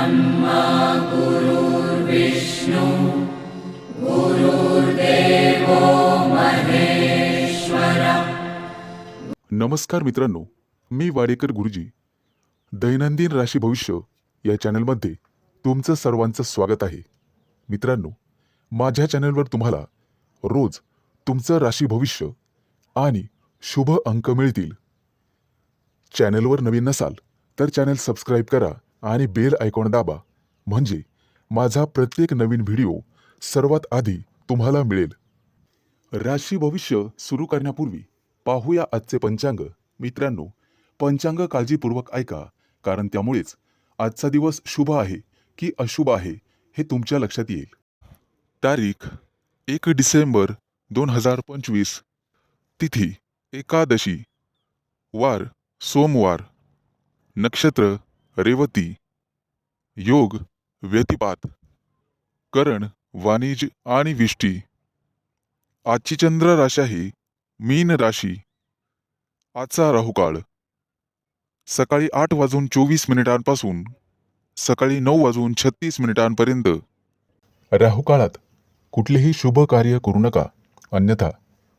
ब्रह्मा गुरुर्विष्णु गुरुर्देवो महेश्वरा। नमस्कार मित्रांनो, मी वाडेकर गुरुजी दैनंदिन राशी भविष्य या चॅनलमध्ये तुमचं सर्वांचं स्वागत आहे। मित्रांनो, माझ्या चॅनलवर तुम्हाला रोज तुमचं राशी भविष्य आणि शुभ अंक मिळतील। चॅनलवर नवीन नसाल तर चॅनल सबस्क्राईब करा आणि बेल आयकॉन दाबा, म्हणजे माझा प्रत्येक नवीन व्हिडिओ सर्वात आधी तुम्हाला मिळेल। राशी भविष्य सुरू करण्यापूर्वी पाहूया आजचे पंचांग। मित्रांनो, पंचांग काळजीपूर्वक ऐका, कारण त्यामुळेच आजचा दिवस शुभ आहे की अशुभ आहे हे तुमच्या लक्षात येईल। तारीख 1 डिसेंबर 2025, तिथी एकादशी, वार सोमवार, नक्षत्र रेवती, योग व्यतिपात, करण वाणिज आणि विष्टी। आजची चंद्र राशी आहे मीन राशी। आजचा राहुकाळ सकाळी 8:24 सकाळी 9:36 राहुकाळात कुठलेही शुभ कार्य करू नका, अन्यथा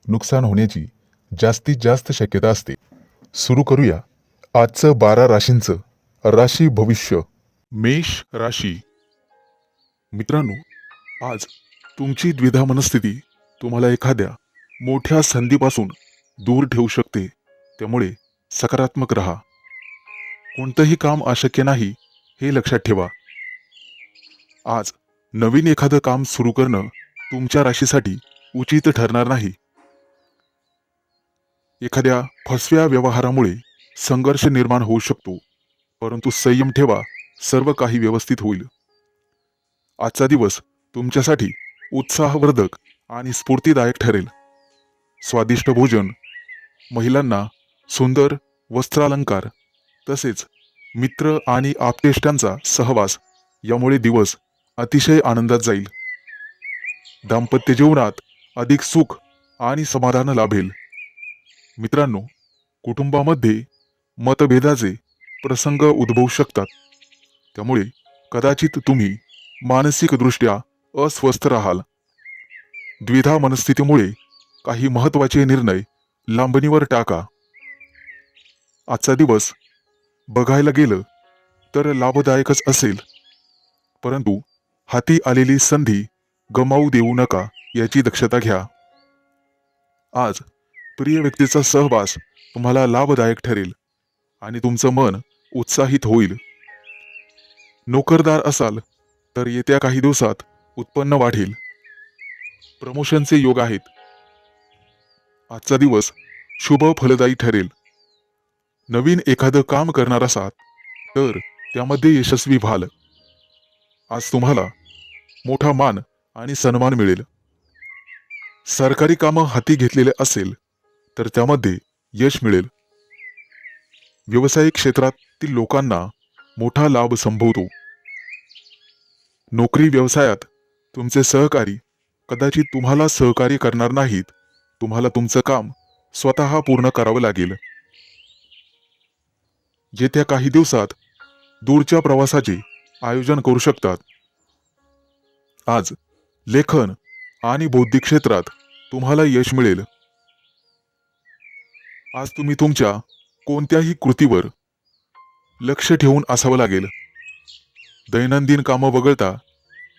नुकसान होण्याची जास्तीत जास्त शक्यता असते। सुरू करूया आजचं 12 राशींचं राशी भविष्य। मेष राशी। मित्रांनो, आज तुमची द्विधा मनस्थिती तुम्हाला एखाद्या मोठ्या संधीपासून दूर ठेवू शकते, त्यामुळे सकारात्मक राहा। कोणतंही काम अशक्य नाही हे लक्षात ठेवा। आज नवीन एखादं काम सुरू करणं तुमच्या राशीसाठी उचित ठरणार नाही। एखाद्या फसव्या व्यवहारामुळे संघर्ष निर्माण होऊ शकतो, परंतु संयम ठेवा, सर्व काही व्यवस्थित होईल। आजचा दिवस तुमच्यासाठी उत्साहवर्धक आणि स्फूर्तिदायक ठरेल। स्वादिष्ट भोजन, महिलांना सुंदर वस्त्रालंकार, तसेच मित्र आणि आप्तेष्टांचा सहवास यामुळे दिवस अतिशय आनंदात जाईल। दाम्पत्य जीवनात अधिक सुख आणि समाधान लाभेल। मित्रांनो, कुटुंबामध्ये मतभेदाचे प्रसंग उद्भवू शकतात, त्यामुळे कदाचित तुम्ही मानसिकदृष्ट्या अस्वस्थ राहाल। द्विधा मनस्थितीमुळे काही महत्त्वाचे निर्णय लांबणीवर टाका। आजचा दिवस बघायला गेलं तर लाभदायकच असेल, परंतु हाती आलेली संधी गमावू देऊ नका याची दक्षता घ्या। आज प्रिय व्यक्तीचा सहवास तुम्हाला लाभदायक ठरेल आणि तुमचं मन उत्साहित होईल। नोकरदार असाल तर येत्या काही दिवसात उत्पन्न वाढेल। प्रमोशनचे योग आहेत। आजचा दिवस शुभ फलदायी ठरेल। नवीन एखादं काम करणार असाल तर त्यामध्ये यशस्वी व्हाल। आज तुम्हाला मोठा मान आणि सन्मान मिळेल। सरकारी कामं हाती घेतलेले असेल तर त्यामध्ये यश मिळेल। व्यावसायिक क्षेत्रातील लोकांना मोठा लाभ संभवतो। नोकरी व्यवसायात तुमचे सहकारी कदाचित तुम्हाला सहकार्य करणार नाहीत, तुम्हाला तुमचं काम स्वतः पूर्ण करावं लागेल। येत्या काही दिवसात दूरच्या प्रवासाचे आयोजन करू शकतात। आज लेखन आणि बौद्धिक क्षेत्रात तुम्हाला यश मिळेल। आज तुम्ही तुमच्या कोणत्याही कृतीवर लक्ष ठेवून असावं लागेल। दैनंदिन कामं वगळता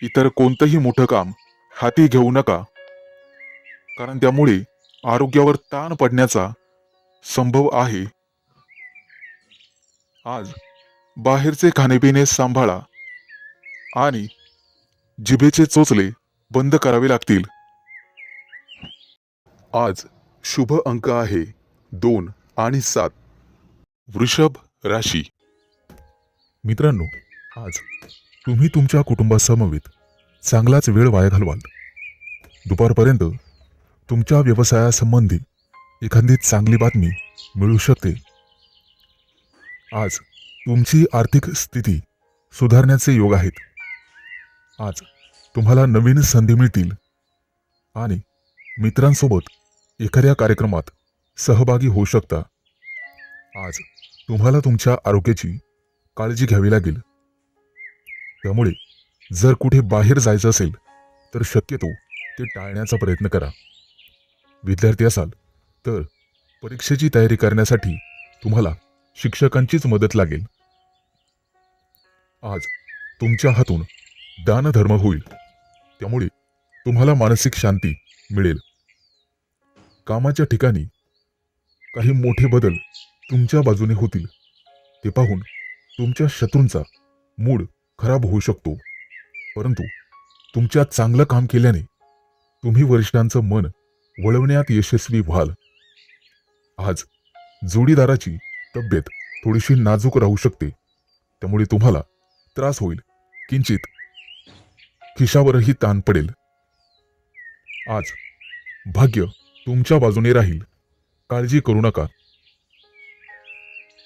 इतर कोणतंही मोठं काम हाती घेऊ नका, कारण त्यामुळे आरोग्यावर ताण पडण्याचा संभव आहे। आज बाहेरचे खाणेपिणे सांभाळा आणि जिभेचे चोचले बंद करावे लागतील। आज शुभ अंक आहे 2 आणि 7। वृषभ राशी। मित्रांनो, आज तुम्ही तुमच्या कुटुंबासमवेत चांगलाच वेळ वाया घालवाल। दुपारपर्यंत तुमच्या व्यवसायासंबंधी एखादी चांगली बातमी मिळू शकते। आज तुमची आर्थिक स्थिती सुधारण्याचे योग आहेत। आज तुम्हाला नवीन संधी मिळतील आणि मित्रांसोबत एखाद्या कार्यक्रमात सहभागी होऊ शकता। आज तुम्हाला तुमच्या आरोग्याची काळजी घ्यावी लागेल। त्यामुळे जर कुठे बाहेर जायचं असेल तर शक्यतो ते टाळण्याचा प्रयत्न करा. विद्यार्थी असाल तर परीक्षेची तयारी करण्यासाठी तुम्हाला शिक्षकांचीच मदत लागेल. आज तुमच्या हातून दानधर्म होईल, त्यामुळे तुम्हाला मानसिक शांती मिळेल. कामाच्या ठिकाणी काही मोठे बदल तुमच्या बाजूने होतील, ते पाहून तुमच्या शत्रूंचा मूड खराब होऊ शकतो. परंतु तुमच्या चांगलं काम केल्याने तुम्ही वरिष्ठांचं मन वळवण्यात यशस्वी व्हाल. आज जोडीदाराची तब्येत थोडीशी नाजूक राहू शकते, त्यामुळे तुम्हाला त्रास होईल. किंचित खिशावरही ताण पडेल. आज भाग्य तुमच्या बाजूने राहील, काळजी करू नका.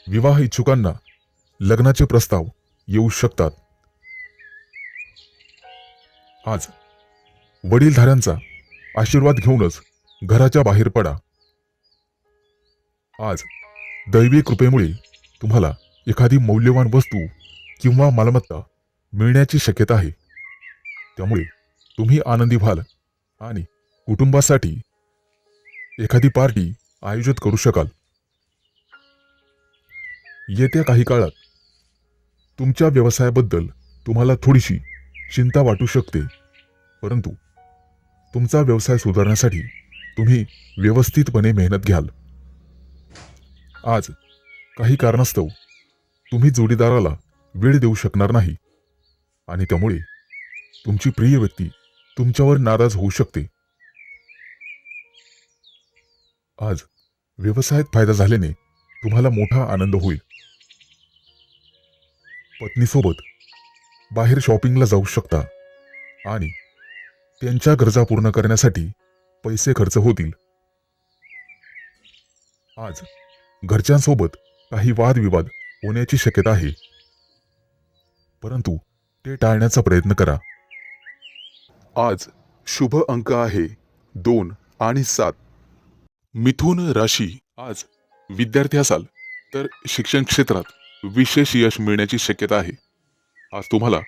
विवाह इच्छुकांना लग्नाचे प्रस्ताव येऊ शकतात. आज वडीलधाऱ्यांचा आशीर्वाद घेऊनच घराच्या बाहेर पडा. आज दैवी कृपेमुळे तुम्हाला एखादी मौल्यवान वस्तू किंवा मालमत्ता मिळण्याची शक्यता आहे, त्यामुळे तुम्ही आनंदी व्हाल आणि कुटुंबासाठी एखादी पार्टी आयोजित करू शकाल. येत्या काही काळात तुमच्या व्यवसायाबद्दल तुम्हाला थोडीशी चिंता वाटू शकते, परंतु तुमचा व्यवसाय सुधारण्यासाठी तुम्ही व्यवस्थितपणे मेहनत घ्याल. आज काही कारणास्तव तुम्ही जोडीदाराला वेळ देऊ शकणार नाही आणि त्यामुळे तुमची प्रिय व्यक्ती तुमच्यावर नाराज होऊ शकते. आज व्यवसायात फायदा झाल्याने तुम्हाला मोठा आनंद होईल. पत्नीसोबत बाहेर शॉपिंगला जाऊ शकता आणि त्यांच्या गरजा पूर्ण करण्यासाठी पैसे खर्च होतील. आज घरच्यांसोबत काही वादविवाद होण्याची शक्यता आहे, परंतु ते टाळण्याचा प्रयत्न करा. आज शुभ अंक आहे 2 आणि 7. मिथुन राशी. आज विद्यार्थी असाल तर शिक्षण क्षेत्रात विशेष यश मिळण्याची शक्यता आहे. आज तुम्हाला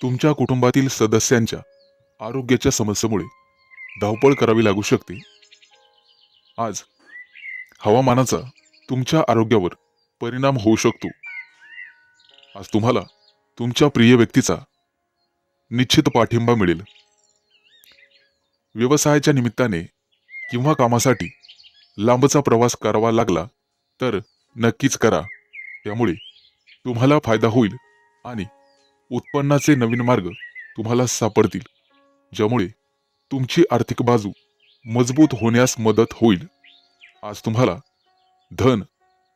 तुमच्या कुटुंबातील सदस्यांच्या आरोग्याच्या समस्येमुळे धावपळ करावी लागू शकते. आज हवामानाचा तुमच्या आरोग्यावर परिणाम होऊ शकतो. आज तुम्हाला तुमच्या प्रिय व्यक्तीचा निश्चित पाठिंबा मिळेल. व्यवसायाच्या निमित्ताने किंवा कामासाठी लांबचा प्रवास करावा लागला तर नक्कीच करा, त्यामुळे तुम्हाला फायदा होईल आणि उत्पन्नाचे नवीन मार्ग तुम्हाला सापडतील, ज्यामुळे तुमची आर्थिक बाजू मजबूत होण्यास मदत होईल. आज तुम्हाला धन,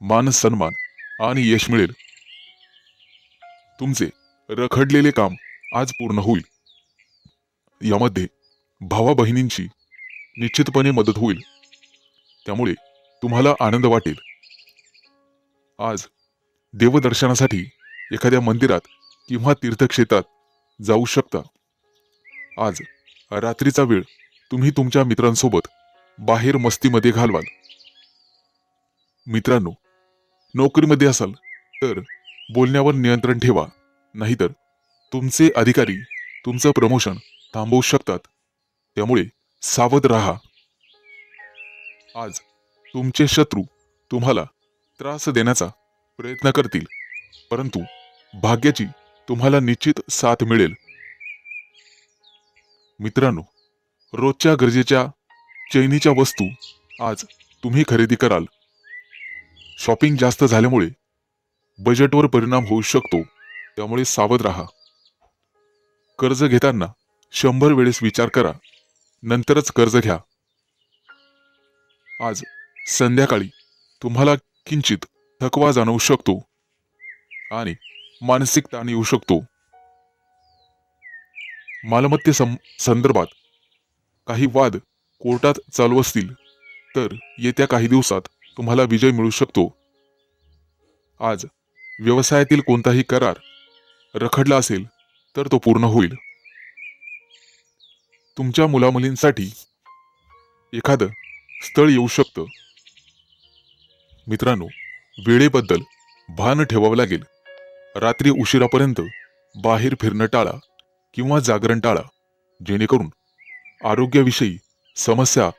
मान सन्मान आणि यश मिळेल. तुमचे रखडलेले काम आज पूर्ण होईल. यामध्ये भावा बहिणींची निश्चितपणे मदत होईल, त्यामुळे तुम्हाला आनंद वाटेल. आज देवदर्शनासाठी एखाद्या मंदिरात किंवा तीर्थक्षेत्रात जाऊ शकता. आज रात्रीचा वेळ तुम्ही तुमच्या मित्रांसोबत बाहेर मस्तीमध्ये घालवाल. मित्रांनो, नोकरीमध्ये असाल तर बोलण्यावर नियंत्रण ठेवा, नाहीतर तुमचे अधिकारी तुमचं प्रमोशन थांबवू शकतात, त्यामुळे सावध राहा. आज तुमचे शत्रू तुम्हाला त्रास देण्याचा प्रयत्न करतील, परंतु भाग्याची तुम्हाला निश्चित साथ मिळेल. मित्रांनो, रोजच्या गरजेच्या चैनीच्या वस्तू आज तुम्ही खरेदी कराल. शॉपिंग जास्त झाल्यामुळे बजेटवर परिणाम होऊ शकतो, त्यामुळे सावध राहा. कर्ज घेताना 100 वेळेस विचार करा, नंतरच कर्ज घ्या. आज संध्याकाळी तुम्हाला किंचित थकवा जाणवू शकतो आणि मानसिक ताण येऊ शकतो. मालमत्ते संदर्भात काही वाद कोर्टात चालू असतील तर येत्या काही दिवसात तुम्हाला विजय मिळू शकतो. आज व्यवसायातील कोणताही करार रखडला असेल तर तो पूर्ण होईल. तुमच्या मुलामुलींसाठी एखादं स्थळ येऊ शकतं. मित्रांनो, वेळेबद्दल भान ठेवावं लागेल. रात्री उशिरापर्यंत बाहेर फिरणं टाळा किंवा जागरण टाळा, जेणेकरून आरोग्याविषयी समस्या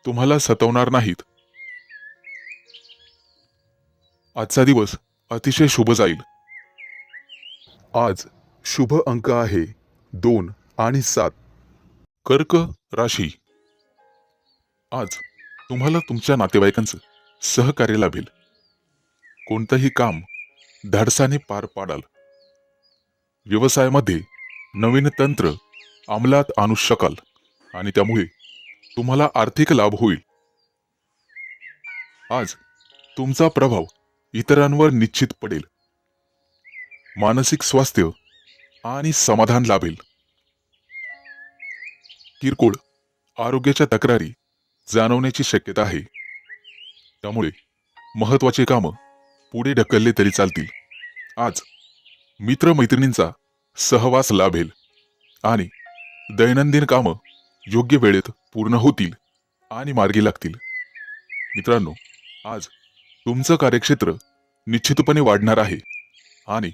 तुम्हाला सतावणार नाहीत. आजचा दिवस अतिशय शुभ जाईल. आज शुभ अंक आहे 2 आणि 7. कर्क राशी. आज तुम्हाला तुमच्या नातेवाईकांचं सहकार्य लाभेल. कोणतंही काम धाडसाने पार पाडाल. व्यवसायामध्ये नवीन तंत्र अंमलात आणू शकाल आणि त्यामुळे तुम्हाला आर्थिक लाभ होईल. आज तुमचा प्रभाव इतरांवर निश्चित पडेल. मानसिक स्वास्थ्य आणि समाधान लाभेल. किरकोळ आरोग्याच्या तक्रारी जाणवण्याची शक्यता आहे. त्यामुळे महत्वाचे कामं पुढे ढकलले तरी चालतील. आज मित्रमैत्रिणींचा सहवास लाभेल आणि दैनंदिन कामं योग्य वेळेत पूर्ण होतील आणि मार्गी लागतील. मित्रांनो, आज तुमचं कार्यक्षेत्र निश्चितपणे वाढणार आहे आणि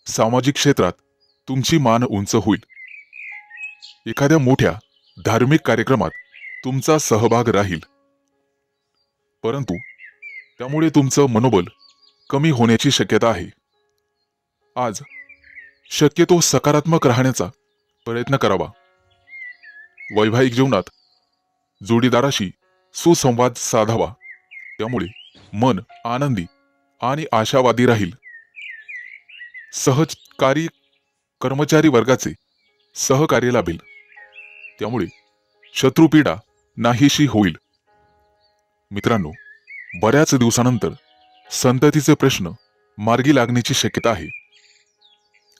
सामाजिक क्षेत्रात तुमची मान उंच होईल. एखाद्या मोठ्या धार्मिक कार्यक्रमात तुमचा सहभाग राहील, परंतु त्यामुळे तुमचं मनोबल कमी होण्याची शक्यता आहे. आज शक्यतो सकारात्मक राहण्याचा प्रयत्न करावा. वैवाहिक जीवनात जोडीदाराशी सुसंवाद साधावा, त्यामुळे मन आनंदी आणि आशावादी राहील. सहकारी कर्मचारी वर्गाचे सहकार्य लाभेल, त्यामुळे शत्रुपीडा नाहीशी होईल. मित्रांनो, बऱ्याच दिवसानंतर संततीचे प्रश्न मार्गी लागण्याची शक्यता आहे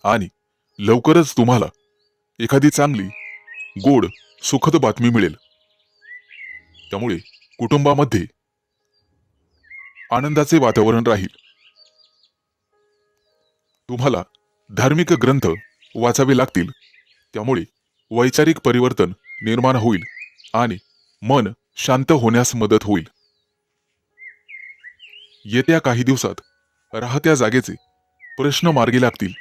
आणि लवकरच तुम्हाला एखादी चांगली गोड सुखद बातमी मिळेल. त्यामुळे कुटुंबामध्ये आनंदाचे वातावरण राहील. तुम्हाला धार्मिक ग्रंथ वाचावे लागतील, त्यामुळे वैचारिक परिवर्तन निर्माण होईल आणि मन शांत होण्यास मदत होईल. येत्या काही दिवसात राहत्या जागेचे प्रश्न मार्गी लागतील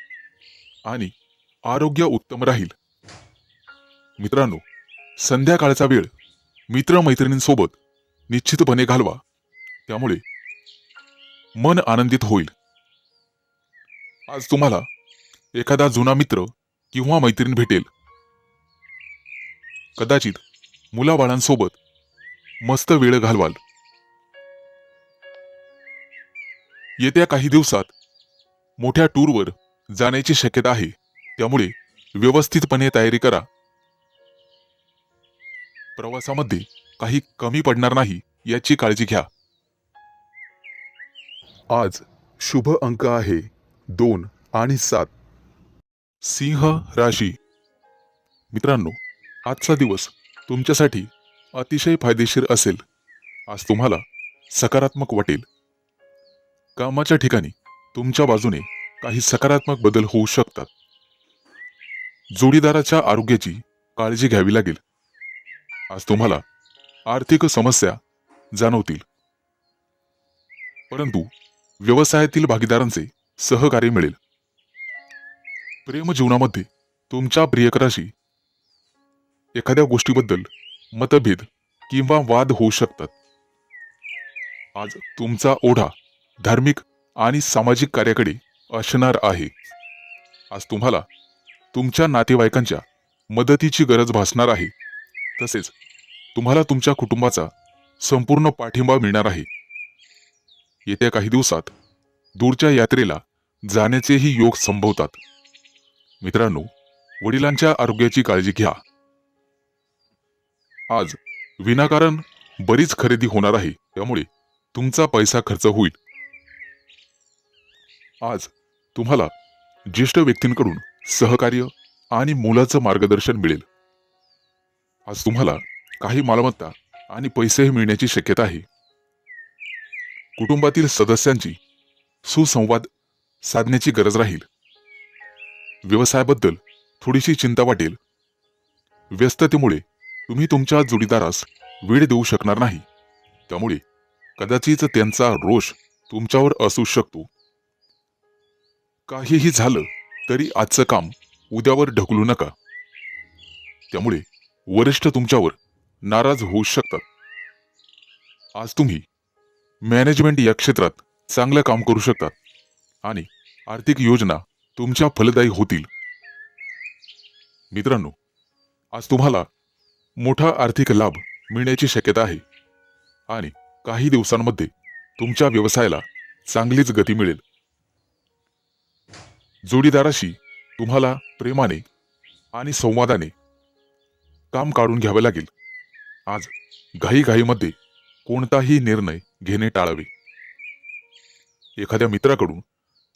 आणि आरोग्य उत्तम राहील. मित्रांनो, संध्याकाळचा वेळ मित्रमैत्रिणींसोबत निश्चितपणे घालवा, त्यामुळे मन आनंदित होईल. आज तुम्हाला एखादा जुना मित्र किंवा मैत्रीण भेटेल. कदाचित मुलाबाळांसोबत मस्त वेळ घालवाल. येत्या काही दिवसात मोठ्या टूरवर जाण्याची शक्यता आहे, त्यामुळे व्यवस्थितपणे तयारी करा. प्रवासामध्ये काही कमी पडणार नाही याची काळजी घ्या. आज शुभ अंक आहे 2 आणि 7. सिंह राशी. मित्रांनो, आजचा दिवस तुमच्यासाठी अतिशय फायदेशीर असेल. आज तुम्हाला सकारात्मक वाटेल. कामाच्या ठिकाणी तुमच्या बाजूने काही सकारात्मक बदल होऊ शकतात. जोडीदाराच्या आरोग्याची काळजी घ्यावी लागेल. आज तुम्हाला आर्थिक समस्या जाणवतील, परंतु व्यवसायातील भागीदारांचे सहकार्य मिळेल. प्रेम जीवनामध्ये तुमच्या प्रियकराशी एखाद्या गोष्टीबद्दल मतभेद किंवा वाद होऊ शकतात. आज तुमचा ओढा धार्मिक आणि सामाजिक कार्याकडे असणार आहे. आज तुम्हाला तुमच्या नातेवाईकांच्या मदतीची गरज भासणार आहे. तसेच तुम्हाला तुमच्या कुटुंबाचा संपूर्ण पाठिंबा मिळणार आहे. येत्या काही दिवसात दूरच्या यात्रेला जाण्याचेही योग संभवतात. मित्रांनो, वडिलांच्या आरोग्याची काळजी घ्या. आज विनाकारण बरीच खरेदी होणार आहे, त्यामुळे तुमचा पैसा खर्च होईल. आज तुम्हाला ज्येष्ठ व्यक्तींकडून सहकार्य आणि मोलाचं मार्गदर्शन मिळेल. आज तुम्हाला काही मालमत्ता आणि पैसेही मिळण्याची शक्यता आहे. कुटुंबातील सदस्यांची सुसंवाद साधण्याची गरज राहील. व्यवसायाबद्दल थोडीशी चिंता वाटेल. व्यस्ततेमुळे तुम्ही तुमच्या जोडीदारास वेळ देऊ शकणार नाही, त्यामुळे कदाचित त्यांचा रोष तुमच्यावर असू शकतो. काहीही झालं तरी आजचं काम उद्यावर ढकलू नका. त्यामुळे वरिष्ठ तुमच्यावर नाराज होऊ शकतात. आज तुम्ही मॅनेजमेंट या क्षेत्रात चांगलं काम करू शकतात आणि आर्थिक योजना तुमच्या फलदायी होतील. मित्रांनो, आज तुम्हाला मोठा आर्थिक लाभ मिळण्याची शक्यता आहे आणि काही दिवसांमध्ये तुमच्या व्यवसायाला चांगलीच गती मिळेल. जोडीदाराशी तुम्हाला प्रेमाने आणि संवादाने काम काढून घ्यावे लागेल. आज घाईघाईमध्ये कोणताही निर्णय घेणे टाळावे. एखाद्या मित्राकडून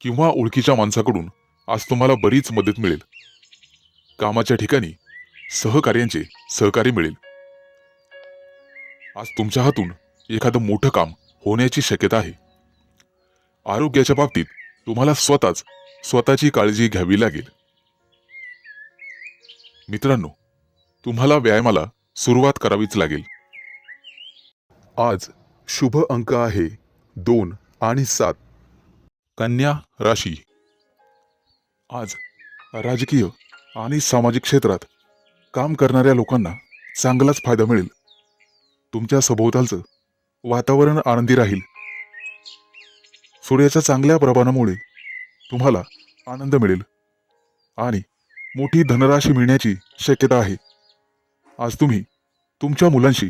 किंवा ओळखीच्या माणसाकडून आज तुम्हाला बरीच मदत मिळेल. कामाच्या ठिकाणी सहकार्यांचे सहकार्य मिळेल. आज तुमच्या हातून एखादं मोठं काम होण्याची शक्यता आहे. आरोग्याच्या बाबतीत तुम्हाला स्वतःची काळजी घ्यावी लागेल. मित्रांनो, तुम्हाला व्यायामाला सुरुवात करावीच लागेल. आज शुभ अंक आहे 2 आणि 7. कन्या राशी. आज राजकीय आणि सामाजिक क्षेत्रात काम करणाऱ्या लोकांना चांगलाच फायदा मिळेल. तुमच्या सभोवतालचं वातावरण आनंदी राहील. सूर्याच्या चांगल्या प्रभावामुळे तुम्हाला आनंद मिळेल आणि मोठी धनराशी मिळण्याची शक्यता आहे. आज तुम्ही तुमच्या मुलांशी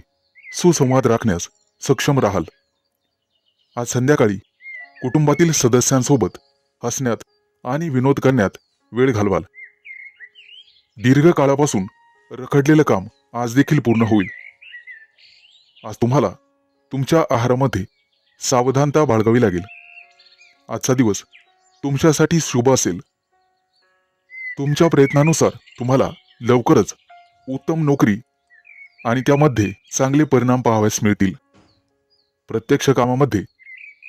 सुसंवाद राखण्यास सक्षम राहाल. आज संध्याकाळी कुटुंबातील सदस्यांसोबत हसण्यात आणि विनोद करण्यात वेळ घालवाल. दीर्घकाळापासून रखडलेलं काम आज देखील पूर्ण होईल. आज तुम्हाला तुमच्या आहारामध्ये सावधानता बाळगावी लागेल. आजचा दिवस तुमच्यासाठी शुभ असेल. तुमच्या प्रयत्नानुसार तुम्हाला लवकरच उत्तम नोकरी आणि त्यामध्ये चांगले परिणाम पाहावयास मिळतील. प्रत्यक्ष कामामध्ये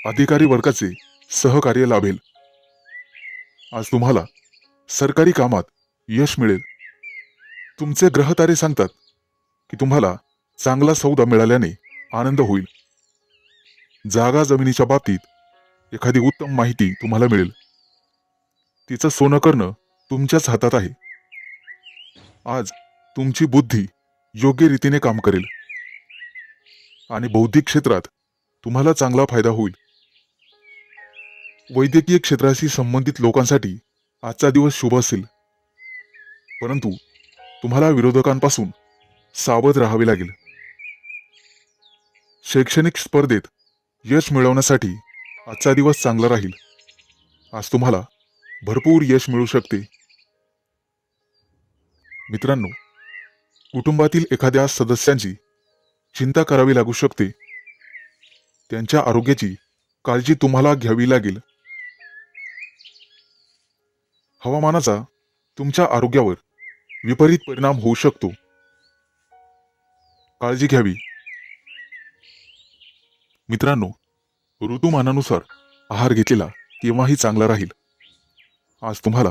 अधिकारी वर्गाचे सहकार्य लाभेल. आज तुम्हाला सरकारी कामात यश मिळेल. तुमचे ग्रहतारे सांगतात की तुम्हाला चांगला सौदा मिळाल्याने आनंद होईल. जागा जमिनीच्या बाबतीत एखादी उत्तम माहिती तुम्हाला मिळेल. तिचं सोनं करणं तुमच्याच हातात आहे. आज तुमची बुद्धी योग्य रीतीने काम करेल आणि बौद्धिक क्षेत्रात तुम्हाला चांगला फायदा होईल. वैद्यकीय क्षेत्राशी संबंधित लोकांसाठी आजचा दिवस शुभ असेल, परंतु तुम्हाला विरोधकांपासून सावध राहावे लागेल. शैक्षणिक स्पर्धेत यश मिळवण्यासाठी आजचा दिवस चांगला राहील. आज तुम्हाला भरपूर यश मिळू शकते. मित्रांनो, कुटुंबातील एखाद्या सदस्यांची चिंता करावी लागू शकते. त्यांच्या आरोग्याची काळजी तुम्हाला घ्यावी लागेल. हवामानाचा तुमच्या आरोग्यावर विपरीत परिणाम होऊ शकतो. काळजी घ्यावी. मित्रांनो, ऋतुमानानुसार आहार घेतलेला केव्हाही चांगला राहील. आज तुम्हाला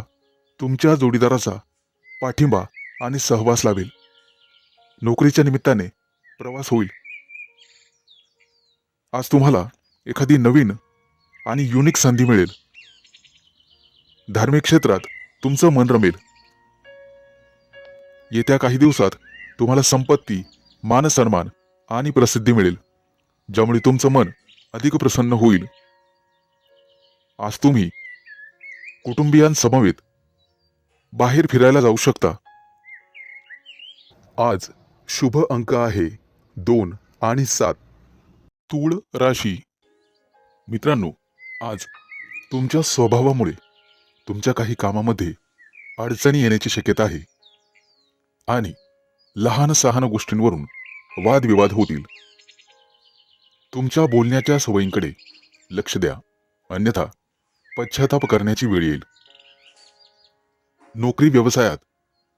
तुमच्या जोडीदाराचा पाठिंबा आणि सहवास लाभेल. नोकरीच्या निमित्ताने प्रवास होईल. आज तुम्हाला एखादी नवीन आणि युनिक संधी मिळेल. धार्मिक क्षेत्रात तुमचं मन रमेल. येत्या काही दिवसात तुम्हाला संपत्ती, मानसन्मान आणि प्रसिद्धी मिळेल, ज्यामुळे तुमचं मन अधिक प्रसन्न होईल. आज तुम्ही कुटुंबियांसमवेत बाहेर फिरायला जाऊ शकता. आज शुभ अंक आहे 2 आणि 7. तूळ राशी. मित्रांनो, आज तुमच्या स्वभावामुळे तुमच्या काही कामामध्ये अडचणी येण्याची शक्यता आहे आणि लहान सहान गोष्टींवरून वादविवाद होतील. तुमच्या बोलण्याच्या सवयींकडे लक्ष द्या, अन्यथा पश्चाताप करण्याची वेळ येईल. नोकरी व्यवसायात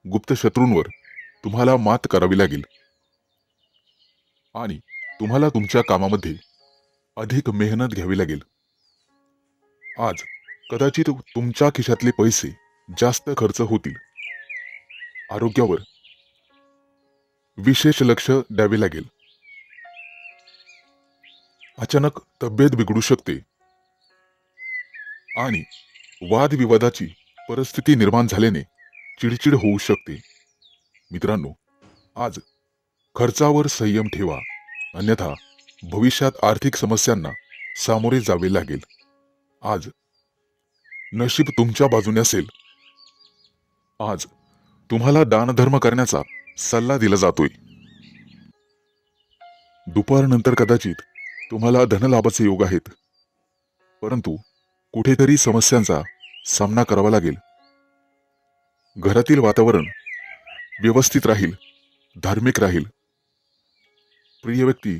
गुप्त शत्रूंवर तुम्हाला मात करावी लागेल आणि तुम्हाला तुमच्या कामामध्ये अधिक मेहनत घ्यावी लागेल. आज कदाचित तुमच्या खिशातले पैसे जास्त खर्च होतील. आरोग्यावर विशेष लक्ष द्यावे लागेल. अचानक तब्येत बिघडू शकते आणि वादविवादाची परिस्थिती निर्माण झाल्याने चिडचिड होऊ शकते. मित्रांनो, आज खर्चावर संयम ठेवा, अन्यथा भविष्यात आर्थिक समस्यांना सामोरे जावे लागेल. आज नशीब तुमच्या बाजूने असेल. आज तुम्हाला दानधर्म करण्याचा सल्ला दिला जातोय. दुपारनंतर कदाचित तुम्हाला धनलाभाचे योग आहेत, परंतु कुठेतरी समस्यांचा सामना करावा लागेल. घरातील वातावरण व्यवस्थित राहील, धार्मिक राहील. प्रिय व्यक्ती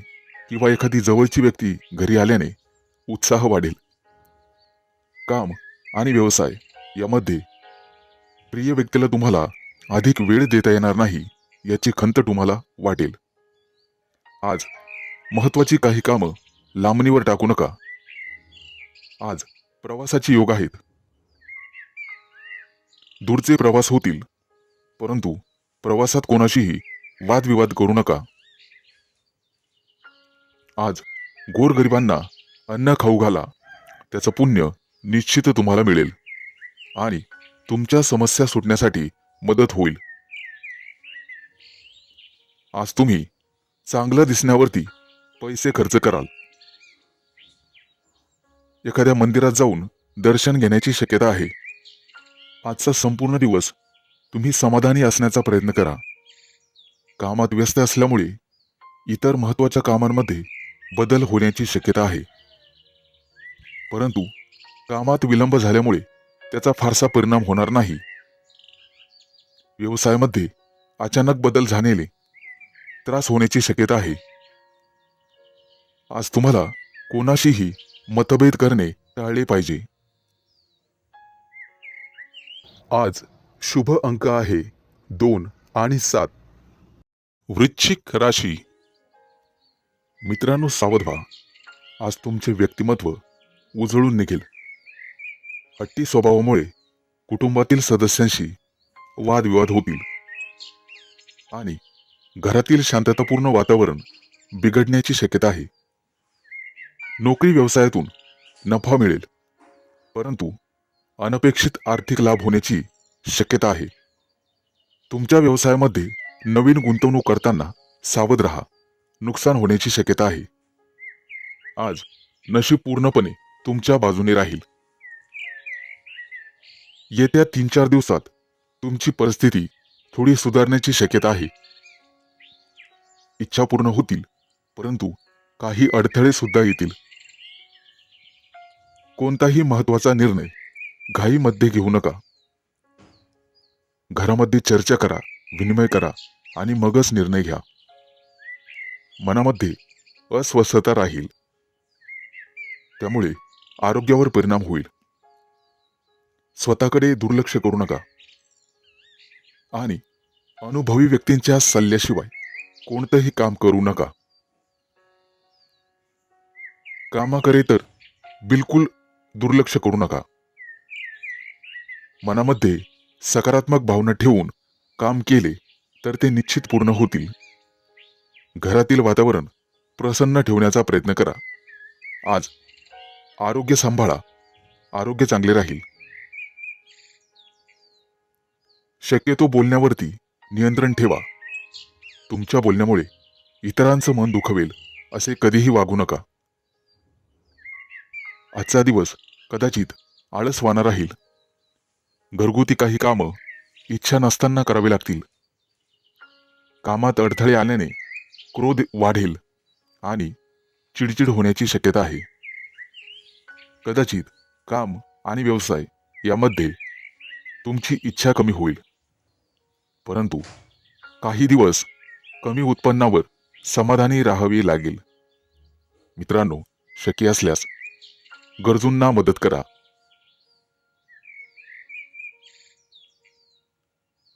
किंवा एखादी जवळची व्यक्ती घरी आल्याने उत्साह वाढेल. काम आणि व्यवसाय यामध्ये प्रिय व्यक्तीला तुम्हाला अधिक वेळ देता येणार नाही याची खंत तुम्हाला वाटेल. आज महत्वाची काही कामं लांबणीवर टाकू नका. आज प्रवासाचे योग आहेत. दूरचे प्रवास होतील, परंतु प्रवासात कोणाशीही वादविवाद करू नका. आज गोरगरिबांना अन्न खाऊ घाला, त्याचं पुण्य निश्चित तुम्हाला मिळेल आणि तुमच्या समस्या सुटण्यासाठी मदत होईल. आज तुम्ही चांगलं दिसण्यावरती पैसे खर्च कराल. एखाद्या मंदिरात जाऊन दर्शन घेण्याची शक्यता आहे. आजचा संपूर्ण दिवस तुम्ही समाधानी असण्याचा प्रयत्न करा. कामात व्यस्त असल्यामुळे इतर महत्त्वाच्या कामांमध्ये बदल होण्याची शक्यता आहे, परंतु कामात विलंब झाल्यामुळे त्याचा फारसा परिणाम होणार नाही. व्यवसायामध्ये अचानक बदल झालेले त्रास होण्याची शक्यता आहे. आज तुम्हाला कोणाशीही मतभेद करणे टाळले पाहिजे. आज शुभ अंक आहे 2 आणि 7. वृश्चिक राशी. मित्रांनो, सावध व्हा. आज तुमचे व्यक्तिमत्व उजळून निघेल. हट्टी स्वभावामुळे कुटुंबातील सदस्यांशी वादविवाद होतील आणि घरातील शांततापूर्ण वातावरण बिघडण्याची शक्यता आहे. नोकरी व्यवसायातून नफा मिळेल, परंतु अनपेक्षित आर्थिक लाभ होण्याची शक्यता आहे. तुमच्या व्यवसायामध्ये नवीन गुंतवणूक करताना सावध राहा, नुकसान होण्याची शक्यता आहे. आज नशीब पूर्णपणे तुमच्या बाजूने राहील. येत्या 3-4 दिवसात तुमची परिस्थिती थोडी सुधारण्याची शक्यता आहे. इच्छा पूर्ण होतील, परंतु काही अडथळे सुद्धा येतील. कोणताही महत्वाचा निर्णय घाईमध्ये घेऊ नका. घरामध्ये चर्चा करा, विनिमय करा आणि मगच निर्णय घ्या. मनामध्ये अस्वस्थता राहील, त्यामुळे आरोग्यावर परिणाम होईल. स्वतःकडे दुर्लक्ष करू नका आणि अनुभवी व्यक्तींच्या सल्ल्याशिवाय कोणतंही काम करू नका. कामाकडे तर बिलकुल दुर्लक्ष करू नका. मनामध्ये सकारात्मक भावना ठेवून काम केले तर ते निश्चित पूर्ण होतील. घरातील वातावरण प्रसन्न ठेवण्याचा प्रयत्न करा. आज आरोग्य सांभाळा, आरोग्य चांगले राहील. शक्यतो बोलण्यावरती नियंत्रण ठेवा. तुमच्या बोलण्यामुळे इतरांचं मन दुखवेल असे कधीही वागू नका. आजचा दिवस कदाचित आळसवाना राहील. घरगुती काही कामं इच्छा नसताना करावी लागतील. कामात अडथळे आल्याने क्रोध वाढेल आणि चिडचिड होण्याची शक्यता आहे. कदाचित काम आणि व्यवसाय यामध्ये तुमची इच्छा कमी होईल, परंतु काही दिवस कमी उत्पन्नावर समाधानी राहावे लागेल. मित्रांनो, शक्य असल्यास गरजूंना मदत करा.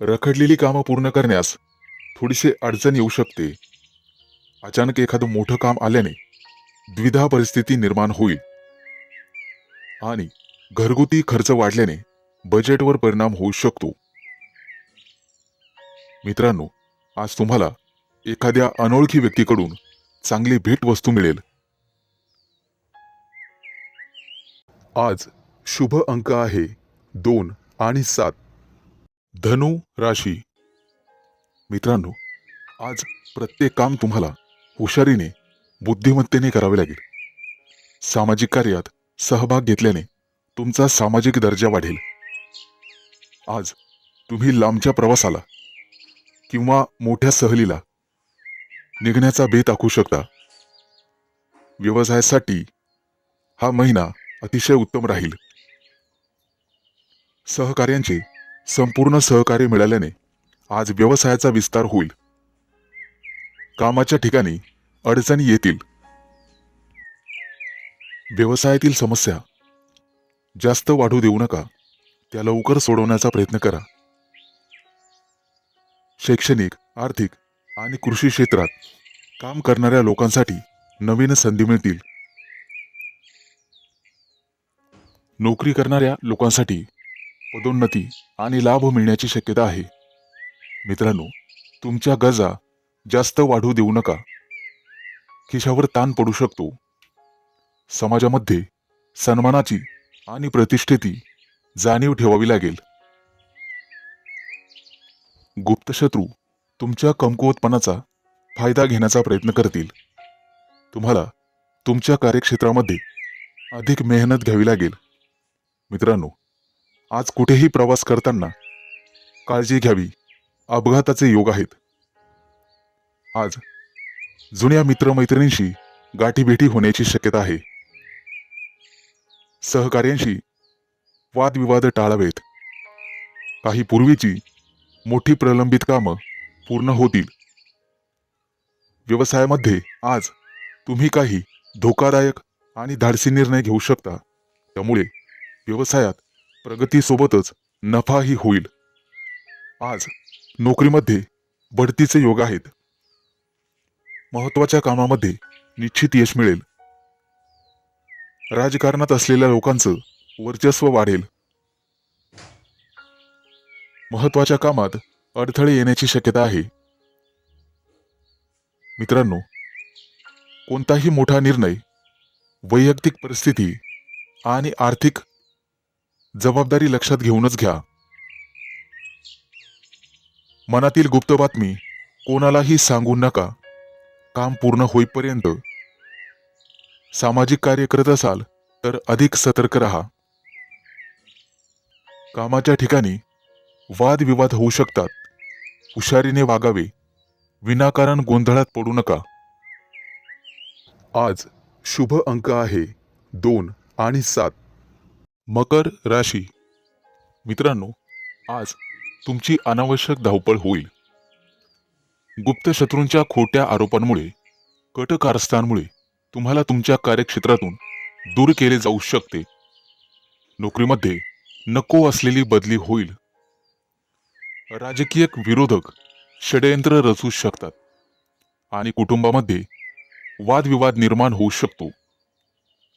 रखडलेली कामं पूर्ण करण्यास थोडीशी अडचण येऊ शकते. अचानक एखादं मोठं काम आल्याने द्विधा परिस्थिती निर्माण होईल आणि घरगुती खर्च वाढल्याने बजेटवर परिणाम होऊ शकतो. मित्रांनो, आज तुम्हाला एखाद्या अनोळखी व्यक्तीकडून चांगली भेटवस्तू मिळेल. आज शुभ अंक आहे 2 आणि 7 धनु राशी. मित्रांनो, आज प्रत्येक काम तुम्हाला हुशारीने, बुद्धिमत्तेने करावे लागेल. सामाजिक कार्यात सहभाग घेतल्याने तुमचा सामाजिक दर्जा वाढेल. आज तुम्ही लांबच्या प्रवासाला किंवा मोठ्या सहलीला निघण्याचा बेत आखू शकता. व्यवसायासाठी हा महिना अतिशय उत्तम राहील. सहकार्यांचे संपूर्ण सहकार्य मिळाल्याने आज व्यवसायाचा विस्तार होईल. कामाच्या ठिकाणी अडचणी येतील. व्यवसायातील समस्या जास्त वाढू देऊ नका, त्या लवकर सोडवण्याचा प्रयत्न करा. शैक्षणिक, आर्थिक आणि कृषी क्षेत्रात काम करणाऱ्या लोकांसाठी नवीन संधी मिळतील. नोकरी करणाऱ्या लोकांसाठी पदोन्नती आणि लाभ मिळण्याची शक्यता आहे. मित्रांनो, तुमच्या गरजा जास्त वाढू देऊ नका, खिशावर ताण पडू शकतो. समाजामध्ये सन्मानाची आणि प्रतिष्ठेची जाणीव ठेवावी लागेल. गुप्त शत्रू तुमच्या कमकुवतपणाचा फायदा घेण्याचा प्रयत्न करतील. तुम्हाला तुमच्या कार्यक्षेत्रामध्ये अधिक मेहनत घ्यावी लागेल. मित्रांनो, आज कुठेही प्रवास करताना काळजी घ्यावी, अपघाताचे योग आहेत. आज जुन्या मित्रमैत्रिणींशी गाठीभेटी होण्याची शक्यता आहे. सहकार्यांशी वादविवाद टाळावेत. काही पूर्वीची मोठी प्रलंबित कामं पूर्ण होतील. व्यवसायामध्ये आज तुम्ही काही धोकादायक आणि धाडसी निर्णय घेऊ शकता. त्यामुळे व्यवसायात प्रगतीसोबतच नफाही होईल. आज नोकरीमध्ये बढतीचे योग आहेत. महत्त्वाच्या कामामध्ये निश्चित यश मिळेल. राजकारणात असलेल्या लोकांचं वर्चस्व वाढेल. महत्त्वाच्या कामात अडथळे येण्याची शक्यता आहे. मित्रांनो, कोणताही मोठा निर्णय वैयक्तिक परिस्थिती आणि आर्थिक जबाबदारी लक्षात घेऊनच घ्या. मनातील गुप्त बातमी कोणालाही सांगू नका. काम पूर्ण होईपर्यंत. सामाजिक कार्य करत असाल तर अधिक सतर्क राहा. कामाच्या ठिकाणी वादविवाद होऊ शकतात. हुशारीने वागावे, विनाकारण गोंधळात पडू नका. आज शुभ अंक आहे 2 आणि 7. मकर राशी. मित्रांनो, आज तुमची अनावश्यक धावपळ होईल. गुप्त शत्रूंच्या खोट्या आरोपांमुळे, कट कारस्थांमुळे तुम्हाला तुमच्या कार्यक्षेत्रातून दूर केले जाऊ शकते. नोकरीमध्ये नको असलेली बदली होईल. राजकीय विरोधक षड्यंत्र रचू शकतात आणि कुटुंबामध्ये वादविवाद निर्माण होऊ शकतो.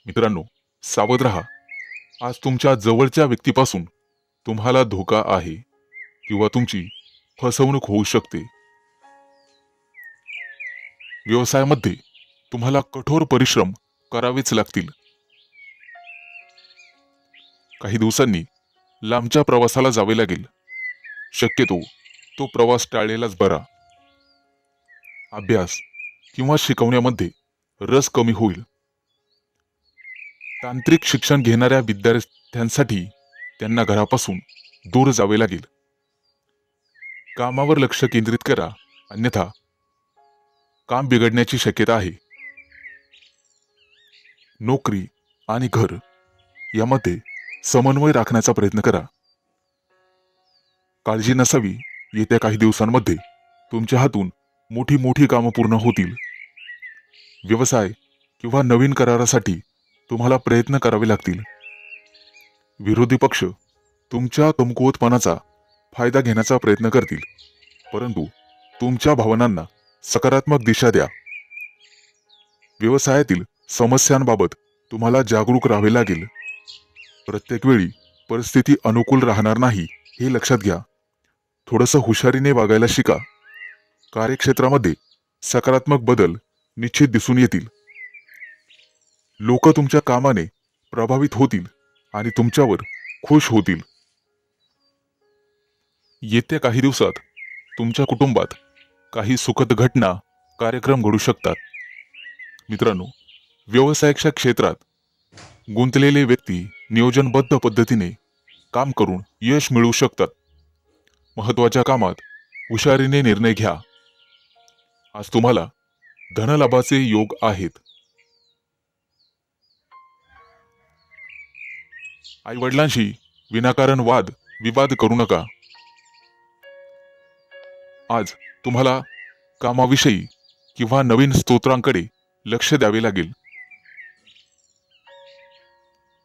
मित्रांनो, सावध राहा. आज तुमच्या जवळच्या व्यक्तीपासून तुम्हाला धोका आहे किंवा तुमची फसवणूक होऊ शकते. व्यवसायामध्ये तुम्हाला कठोर परिश्रम करावेच लागतील. काही दिवसांनी लांबच्या प्रवासाला जावे लागेल. शक्यतो तो प्रवास टाळलेलाच बरा. अभ्यास किंवा शिकवण्यामध्ये रस कमी होईल. तांत्रिक शिक्षण घेणाऱ्या विद्यार्थ्यांसाठी त्यांना घरापासून दूर जावे लागेल. कामावर लक्ष केंद्रित करा, अन्यथा काम बिघडण्याची शक्यता आहे. नोकरी आणि घर यामध्ये समन्वय राखण्याचा प्रयत्न करा. काळजी नसावी. येत्या काही दिवसांमध्ये तुमच्या हातून मोठी मोठी कामं पूर्ण होतील. व्यवसाय किंवा नवीन करारासाठी तुम्हाला प्रयत्न करावे लागतील. विरोधी पक्ष तुमच्या कमकुवतपणाचा फायदा घेण्याचा प्रयत्न करतील, परंतु तुमच्या भावनांना सकारात्मक दिशा द्या. व्यवसायातील समस्यांबाबत तुम्हाला जागरूक राहावे लागेल. प्रत्येक वेळी परिस्थिती अनुकूल राहणार नाही हे लक्षात घ्या. थोडंसं हुशारीने वागायला शिका. कार्यक्षेत्रामध्ये सकारात्मक बदल निश्चित दिसून येतील. लोक तुमच्या कामाने प्रभावित होतील आणि तुमच्यावर खुश होतील. येत्या काही दिवसात तुमच्या कुटुंबात काही सुखद घटना, कार्यक्रम घडू शकतात. मित्रांनो, व्यवसायाच्या क्षेत्रात गुंतलेले व्यक्ती नियोजनबद्ध पद्धतीने काम करून यश मिळवू शकतात. महत्त्वाच्या कामात हुशारीने निर्णय घ्या. आज तुम्हाला धनलाभाचे योग आहेत. आई वडिलांशी विनाकारण वाद विवाद करू नका. आज तुम्हाला कामाविषयी किंवा नवीन स्तोत्रांकडे लक्ष द्यावे लागेल.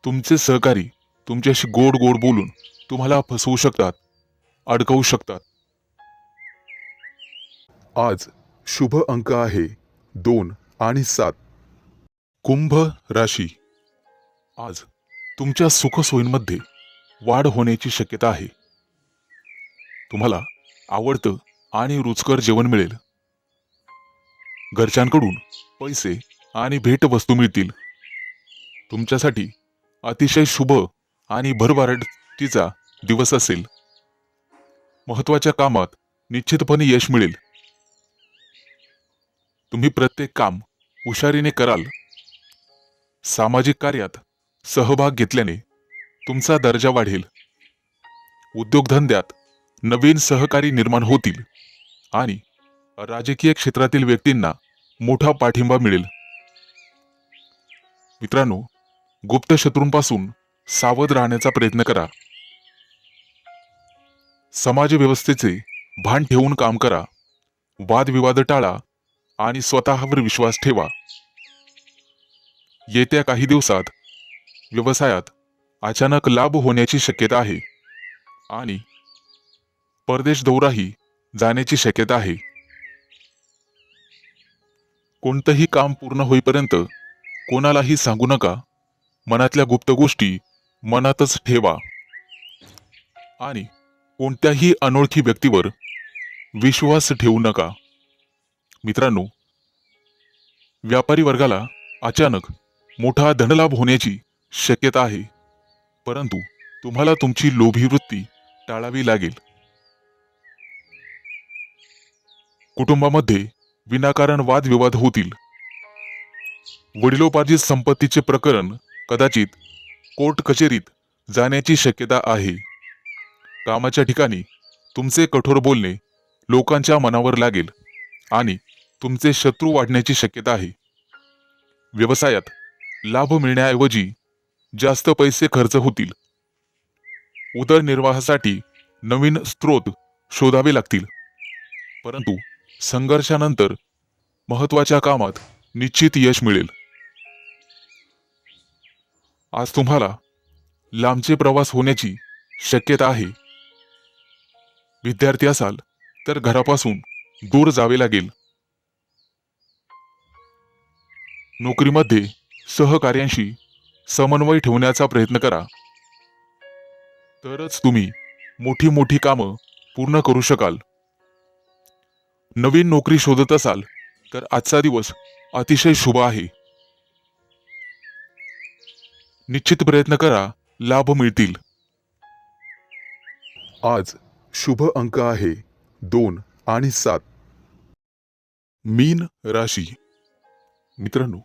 तुमचे सहकारी तुमच्याशी गोड गोड बोलून तुम्हाला फसवू शकतात, अडकवू शकतात. आज शुभ अंक आहे 2 आणि 7. कुंभ राशी. आज तुमच्या सुखसोयींमध्ये वाढ होण्याची शक्यता आहे. तुम्हाला आवडतं आणि रुचकर जेवण मिळेल. घरच्यांकडून पैसे आणि भेटवस्तू मिळतील. तुमच्यासाठी अतिशय शुभ आणि भरभराटीचा दिवस असेल. महत्त्वाच्या कामात निश्चितपणे यश मिळेल. तुम्ही प्रत्येक काम हुशारीने कराल. सामाजिक कार्यात सहभाग घेतल्याने तुमचा दर्जा वाढेल. उद्योगधंद्यात नवीन सहकारी निर्माण होतील आणि राजकीय क्षेत्रातील व्यक्तींना मोठा पाठिंबा मिळेल. मित्रांनो, गुप्त शत्रूंपासून सावध राहण्याचा प्रयत्न करा. समाज व्यवस्थेचे भान ठेवून काम करा. वादविवाद टाळा आणि स्वतःवर विश्वास ठेवा. येत्या काही दिवसात व्यवसायात अचानक लाभ होण्याची शक्यता आहे आणि परदेश दौराही जाण्याची शक्यता आहे. कोणतंही काम पूर्ण होईपर्यंत कोणालाही सांगू नका. मनातल्या गुप्त गोष्टी मनातच ठेवा आणि कोणत्याही अनोळखी व्यक्तीवर विश्वास ठेवू नका. मित्रांनो, व्यापारी वर्गाला अचानक मोठा धनलाभ होण्याची शक्यता आहे, परंतु तुम्हाला तुमची लोभी वृत्ती टाळावी लागेल. कुटुंबामध्ये विनाकारण वादविवाद होतील. वडिलोपार्जित संपत्तीचे प्रकरण कदाचित कोर्ट कचेरीत जाण्याची शक्यता आहे. कामाच्या ठिकाणी तुमचे कठोर बोलणे लोकांच्या मनावर लागेल आणि तुमचे शत्रू वाढण्याची शक्यता आहे. व्यवसायात लाभ मिळण्याऐवजी जास्त पैसे खर्च होतील. उदरनिर्वाहासाठी नवीन स्रोत शोधावे लागतील, परंतु संघर्षानंतर महत्त्वाच्या कामात निश्चित यश मिळेल. आज तुम्हाला लांबचे प्रवास होण्याची शक्यता आहे. विद्यार्थी असाल तर घरापासून दूर जावे लागेल. नोकरीमध्ये सहकार्यांशी समन्वय ठेवण्याचा प्रयत्न करा, तरच तुम्ही मोठी मोठी कामं पूर्ण करू शकाल. नवीन नोकरी शोधत असाल तर आजचा दिवस अतिशय शुभ आहे. निश्चित प्रयत्न करा, लाभ मिळतील. आज शुभ अंक आहे 2 आणि 7. मीन राशी. मित्रांनो,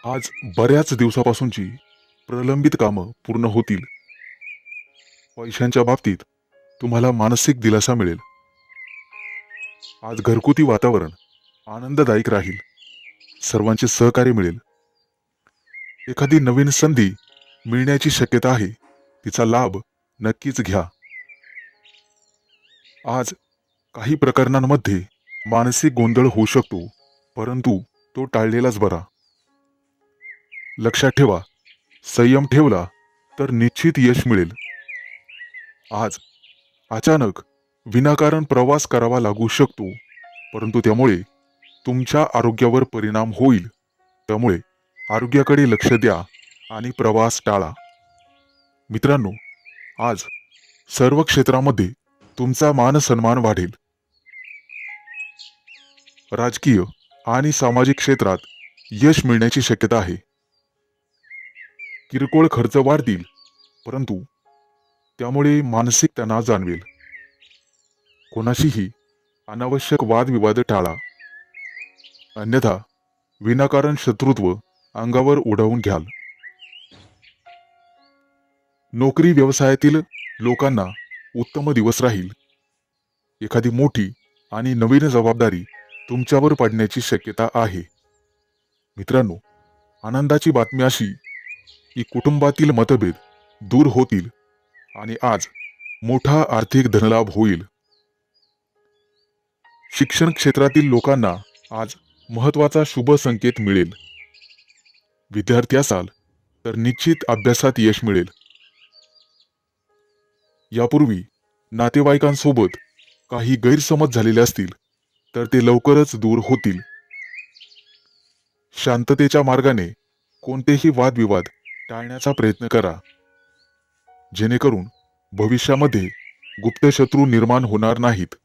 आज बऱ्याच दिवसापासूनची प्रलंबित कामं पूर्ण होतील. पैशांच्या बाबतीत तुम्हाला मानसिक दिलासा मिळेल. आज घरगुती वातावरण आनंददायक राहील. सर्वांचे सहकार्य मिळेल. एखादी नवीन संधी मिळण्याची शक्यता आहे. तिचा लाभ नक्कीच घ्या. आज काही प्रकरणांमध्ये मानसिक गोंधळ होऊ शकतो, परंतु तो टाळलेलाच बरा. लक्षात ठेवा, संयम ठेवला तर निश्चित यश मिळेल. आज अचानक विनाकारण प्रवास करावा लागू शकतो, परंतु त्यामुळे तुमच्या आरोग्यावर परिणाम होईल. त्यामुळे आरोग्याकडे लक्ष द्या आणि प्रवास टाळा. मित्रांनो, आज सर्व क्षेत्रामध्ये तुमचा मान सन्मान वाढेल. राजकीय आणि सामाजिक क्षेत्रात यश मिळण्याची शक्यता आहे. किरकोळ खर्च वाढतील, परंतु त्यामुळे मानसिक तणाव जाणवेल. कोणाशीही अनावश्यक वादविवाद टाळा, अन्यथा विनाकारण शत्रुत्व अंगावर उडवून घ्याल. नोकरी व्यवसायातील लोकांना उत्तम दिवस राहील. एखादी मोठी आणि नवीन जबाबदारी तुमच्यावर पडण्याची शक्यता आहे. मित्रांनो, आनंदाची बातमी अशी की कुटुंबातील मतभेद दूर होतील आणि आज मोठा आर्थिक धनलाभ होईल. शिक्षण क्षेत्रातील लोकांना आज महत्त्वाचा शुभ संकेत मिळेल. विद्यार्थी असाल तर निश्चित अभ्यासात यश मिळेल. यापूर्वी नातेवाईकांसोबत काही गैरसमज झालेले असतील तर ते लवकरच दूर होतील. शांततेच्या मार्गाने कोणतेही वादविवाद टाळण्याचा प्रयत्न करा, जेणेकरून भविष्यामध्ये गुप्त शत्रू निर्माण होणार नाहीत.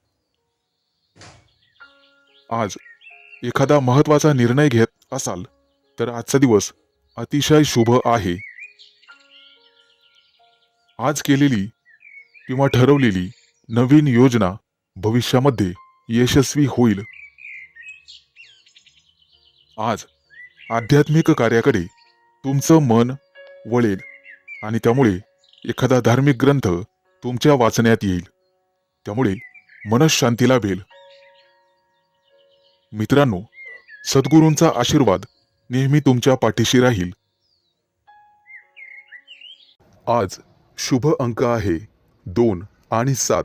आज एखादा महत्त्वाचा निर्णय घेत असाल तर आजचा दिवस अतिशय शुभ आहे. आज केलेली किंवा ठरवलेली नवीन योजना भविष्यामध्ये यशस्वी होईल. आज आध्यात्मिक कार्याकडे तुमचं मन वळेल आणि त्यामुळे एखादा धार्मिक ग्रंथ तुमच्या वाचण्यात येईल. त्यामुळे मनःशांती लाभेल. मित्रांनो, सद्गुरूंचा आशीर्वाद नेहमी तुमच्या पाठीशी राहील. आज शुभ अंक आहे 2 आणि 7.